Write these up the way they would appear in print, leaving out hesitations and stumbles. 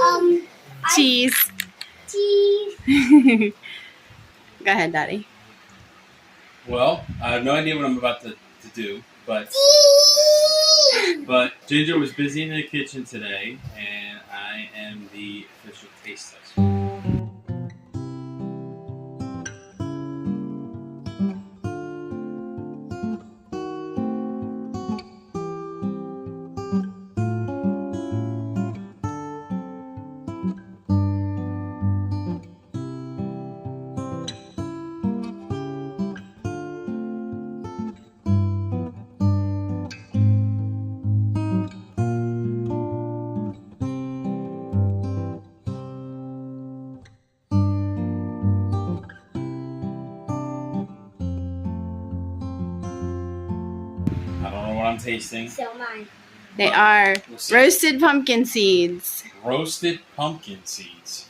Um, Cheese. cheese. Go ahead, Daddy. Well, I have no idea what I'm about to do, but Ginger was busy in the kitchen today, and I am the official taste tester. I don't know what I'm tasting. So mine. They are We'll see. roasted pumpkin seeds. Roasted pumpkin seeds.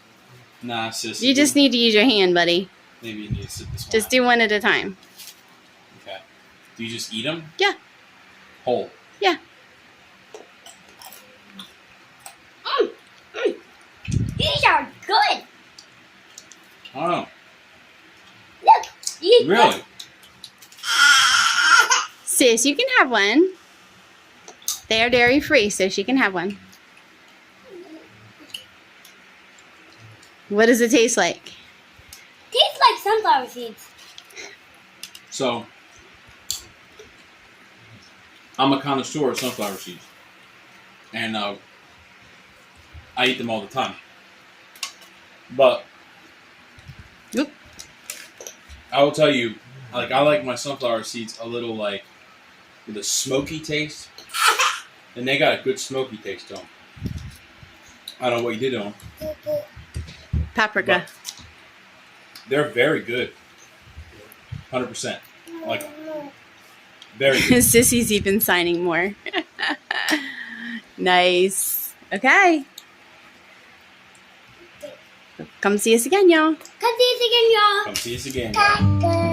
Nah, sis. You just need to use your hand, buddy. Maybe you need to sit this one Just out. do one at a time. Okay. Do you just eat them? Yeah. Whole. Yeah. These are good. I don't know. Look. These Really? Sis, you can have one. They are dairy free, so she can have one. What does it taste like? Tastes like sunflower seeds. So, I'm a connoisseur of sunflower seeds. And I eat them all the time. But, Oop. I will tell you, like, I like my sunflower seeds a little, like, with a smoky taste. And they got a good smoky taste to them. I don't know what you did to them. Paprika. They're very good. 100%. I like them. Very good. Sissy's even signing more. Nice. Okay. Come see us again, y'all. Come see us again, y'all. Come see us again, guys.